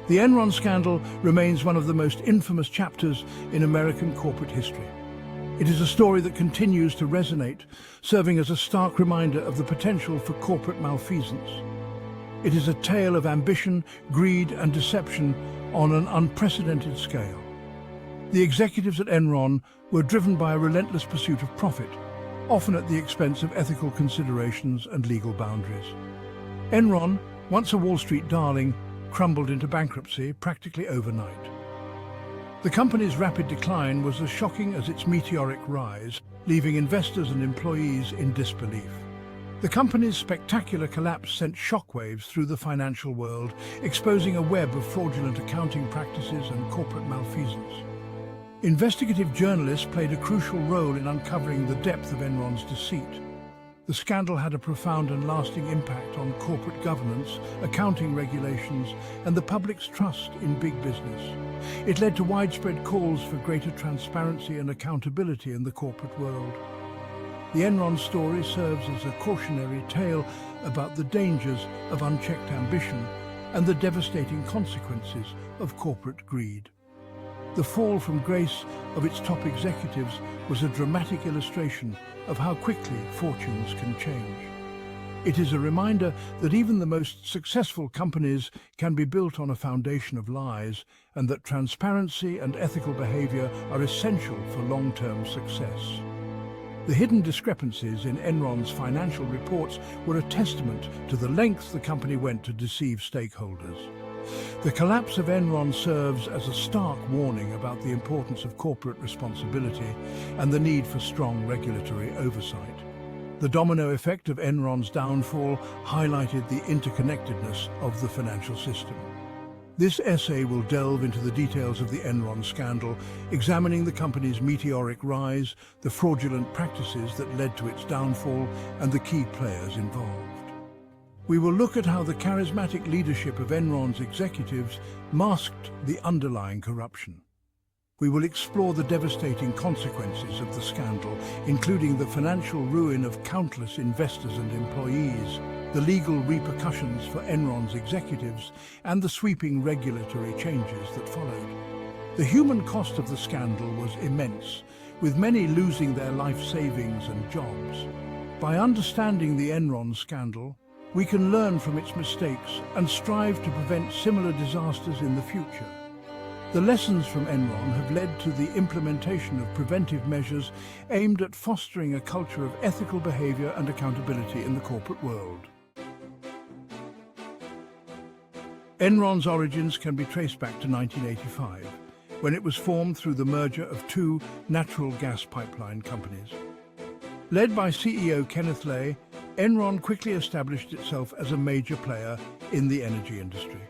The Enron scandal remains one of the most infamous chapters in American corporate history. It is a story that continues to resonate, serving as a stark reminder of the potential for corporate malfeasance. It is a tale of ambition, greed, and deception on an unprecedented scale. The executives at Enron were driven by a relentless pursuit of profit, often at the expense of ethical considerations and legal boundaries. Enron, once a Wall Street darling, crumbled into bankruptcy practically overnight. The company's rapid decline was as shocking as its meteoric rise, leaving investors and employees in disbelief. The company's spectacular collapse sent shockwaves through the financial world, exposing a web of fraudulent accounting practices and corporate malfeasance. Investigative journalists played a crucial role in uncovering the depth of Enron's deceit. The scandal had a profound and lasting impact on corporate governance, accounting regulations, and the public's trust in big business. It led to widespread calls for greater transparency and accountability in the corporate world. The Enron story serves as a cautionary tale about the dangers of unchecked ambition and the devastating consequences of corporate greed. The fall from grace of its top executives was a dramatic illustration of how quickly fortunes can change. It is a reminder that even the most successful companies can be built on a foundation of lies, and that transparency and ethical behavior are essential for long-term success. The hidden discrepancies in Enron's financial reports were a testament to the lengths the company went to deceive stakeholders. The collapse of Enron serves as a stark warning about the importance of corporate responsibility and the need for strong regulatory oversight. The domino effect of Enron's downfall highlighted the interconnectedness of the financial system. This essay will delve into the details of the Enron scandal, examining the company's meteoric rise, the fraudulent practices that led to its downfall, and the key players involved. We will look at how the charismatic leadership of Enron's executives masked the underlying corruption. We will explore the devastating consequences of the scandal, including the financial ruin of countless investors and employees, the legal repercussions for Enron's executives, and the sweeping regulatory changes that followed. The human cost of the scandal was immense, with many losing their life savings and jobs. By understanding the Enron scandal, we can learn from its mistakes and strive to prevent similar disasters in the future. The lessons from Enron have led to the implementation of preventive measures aimed at fostering a culture of ethical behavior and accountability in the corporate world. Enron's origins can be traced back to 1985, when it was formed through the merger of two natural gas pipeline companies. Led by CEO Kenneth Lay, Enron quickly established itself as a major player in the energy industry.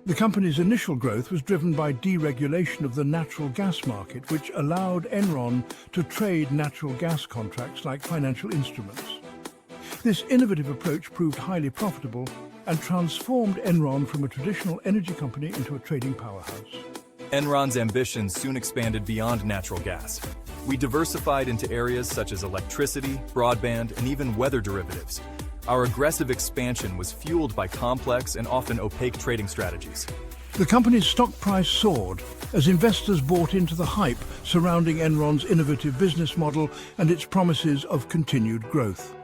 The company's initial growth was driven by deregulation of the natural gas market, which allowed Enron to trade natural gas contracts like financial instruments. This innovative approach proved highly profitable and transformed Enron from a traditional energy company into a trading powerhouse. Enron's ambitions soon expanded beyond natural gas. We diversified into areas such as electricity, broadband, and even weather derivatives. Our aggressive expansion was fueled by complex and often opaque trading strategies. The company's stock price soared as investors bought into the hype surrounding Enron's innovative business model and its promises of continued growth.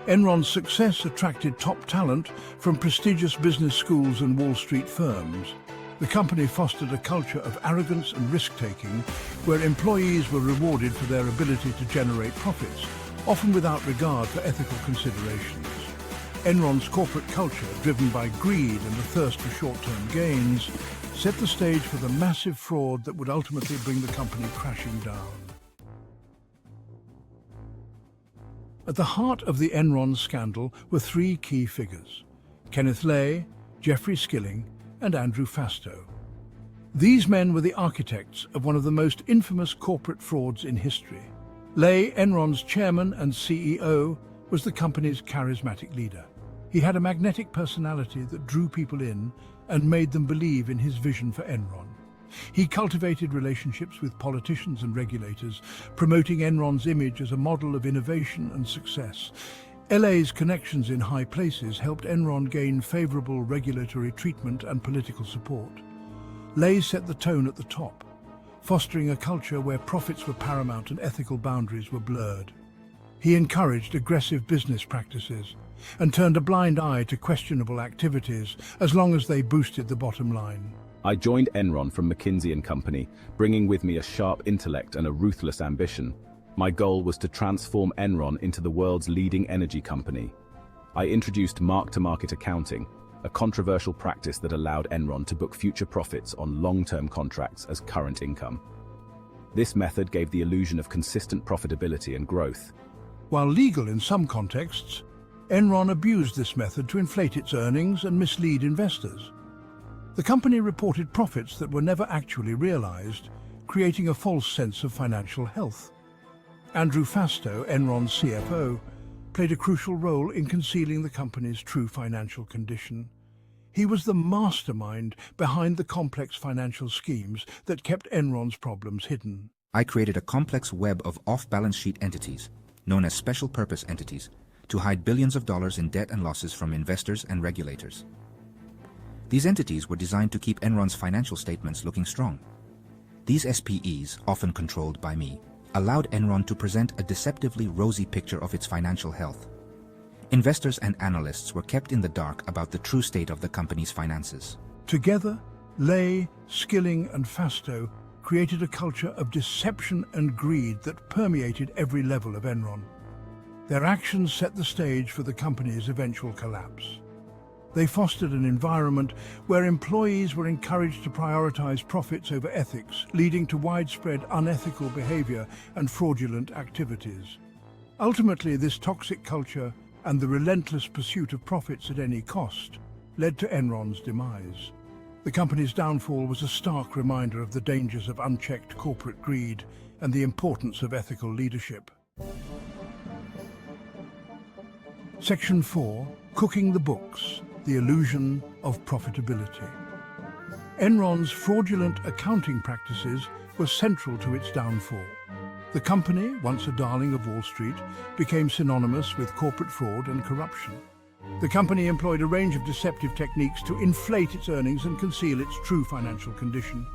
Enron's success attracted top talent from prestigious business schools and Wall Street firms. The company fostered a culture of arrogance and risk-taking, where employees were rewarded for their ability to generate profits, often without regard for ethical considerations. Enron's corporate culture, driven by greed and the thirst for short-term gains, set the stage for the massive fraud that would ultimately bring the company crashing down. At the heart of the Enron scandal were three key figures: Kenneth Lay, Jeffrey Skilling, and Andrew Fastow. These men were the architects of one of the most infamous corporate frauds in history. Lay, Enron's chairman and CEO, was the company's charismatic leader. He had a magnetic personality that drew people in and made them believe in his vision for Enron. He cultivated relationships with politicians and regulators, promoting Enron's image as a model of innovation and success. LA's connections in high places helped Enron gain favorable regulatory treatment and political support. Lay set the tone at the top, fostering a culture where profits were paramount and ethical boundaries were blurred. He encouraged aggressive business practices and turned a blind eye to questionable activities as long as they boosted the bottom line. I joined Enron from McKinsey & Company, bringing with me a sharp intellect and a ruthless ambition. My goal was to transform Enron into the world's leading energy company. I introduced mark-to-market accounting, a controversial practice that allowed Enron to book future profits on long-term contracts as current income. This method gave the illusion of consistent profitability and growth. While legal in some contexts, Enron abused this method to inflate its earnings and mislead investors. The company reported profits that were never actually realized, creating a false sense of financial health. Andrew Fastow, Enron's CFO, played a crucial role in concealing the company's true financial condition. He was the mastermind behind the complex financial schemes that kept Enron's problems hidden. I created a complex web of off-balance sheet entities, known as special purpose entities, to hide billions of dollars in debt and losses from investors and regulators. These entities were designed to keep Enron's financial statements looking strong. These SPEs, often controlled by me, allowed Enron to present a deceptively rosy picture of its financial health. Investors and analysts were kept in the dark about the true state of the company's finances. Together, Lay, Skilling, and Fastow created a culture of deception and greed that permeated every level of Enron. Their actions set the stage for the company's eventual collapse. They fostered an environment where employees were encouraged to prioritize profits over ethics, leading to widespread unethical behavior and fraudulent activities. Ultimately, this toxic culture and the relentless pursuit of profits at any cost led to Enron's demise. The company's downfall was a stark reminder of the dangers of unchecked corporate greed and the importance of ethical leadership. Section 4. Cooking the Books. The illusion of profitability. Enron's fraudulent accounting practices were central to its downfall. The company, once a darling of Wall Street, became synonymous with corporate fraud and corruption. The company employed a range of deceptive techniques to inflate its earnings and conceal its true financial condition.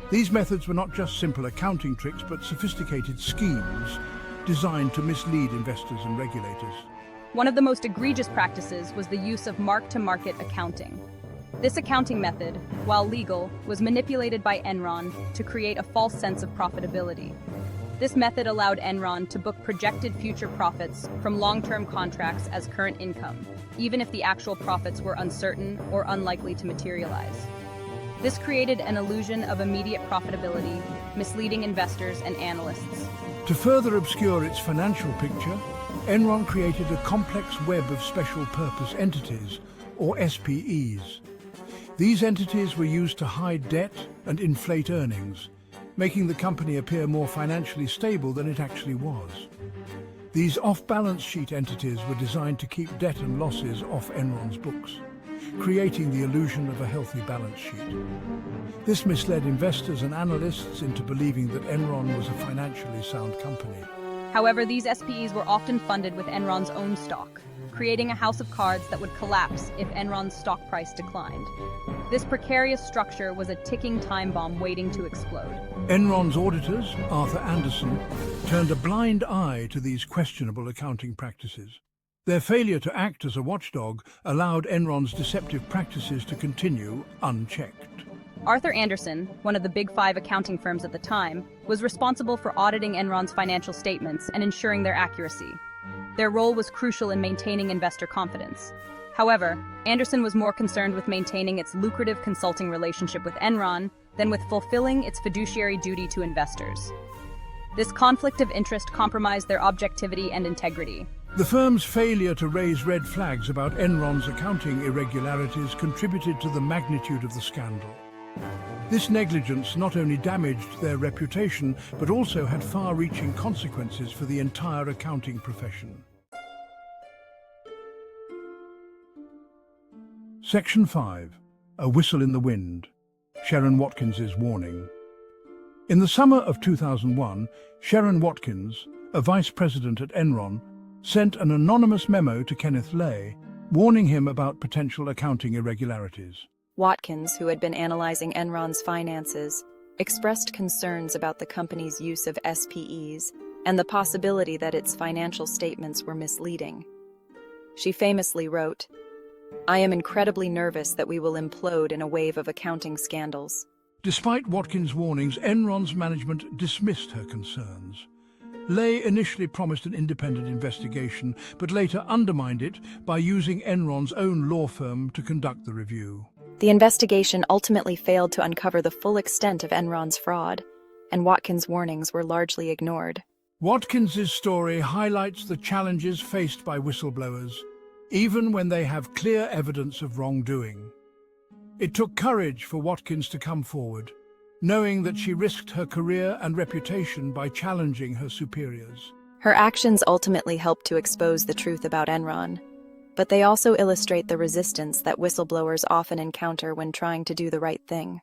These methods were not just simple accounting tricks, but sophisticated schemes designed to mislead investors and regulators. One of the most egregious practices was the use of mark-to-market accounting. This accounting method, while legal, was manipulated by Enron to create a false sense of profitability. This method allowed Enron to book projected future profits from long-term contracts as current income, even if the actual profits were uncertain or unlikely to materialize. This created an illusion of immediate profitability, misleading investors and analysts. To further obscure its financial picture, Enron created a complex web of special purpose entities, or SPEs. These entities were used to hide debt and inflate earnings, making the company appear more financially stable than it actually was. These off-balance sheet entities were designed to keep debt and losses off Enron's books, creating the illusion of a healthy balance sheet. This misled investors and analysts into believing that Enron was a financially sound company. However, these SPEs were often funded with Enron's own stock, creating a house of cards that would collapse if Enron's stock price declined. This precarious structure was a ticking time bomb waiting to explode. Enron's auditors, Arthur Andersen, turned a blind eye to these questionable accounting practices. Their failure to act as a watchdog allowed Enron's deceptive practices to continue unchecked. Arthur Andersen, one of the Big Five accounting firms at the time, was responsible for auditing Enron's financial statements and ensuring their accuracy. Their role was crucial in maintaining investor confidence. However, Andersen was more concerned with maintaining its lucrative consulting relationship with Enron than with fulfilling its fiduciary duty to investors. This conflict of interest compromised their objectivity and integrity. The firm's failure to raise red flags about Enron's accounting irregularities contributed to the magnitude of the scandal. This negligence not only damaged their reputation, but also had far-reaching consequences for the entire accounting profession. Section 5. A Whistle in the Wind. Sharon Watkins's Warning. In the summer of 2001, Sharon Watkins, a vice president at Enron, sent an anonymous memo to Kenneth Lay, warning him about potential accounting irregularities. Watkins, who had been analyzing Enron's finances, expressed concerns about the company's use of SPEs and the possibility that its financial statements were misleading. She famously wrote, "I am incredibly nervous that we will implode in a wave of accounting scandals." Despite Watkins' warnings, Enron's management dismissed her concerns. Lay initially promised an independent investigation, but later undermined it by using Enron's own law firm to conduct the review. The investigation ultimately failed to uncover the full extent of Enron's fraud, and Watkins' warnings were largely ignored. Watkins's story highlights the challenges faced by whistleblowers, even when they have clear evidence of wrongdoing. It took courage for Watkins to come forward, knowing that she risked her career and reputation by challenging her superiors. Her actions ultimately helped to expose the truth about Enron, but they also illustrate the resistance that whistleblowers often encounter when trying to do the right thing.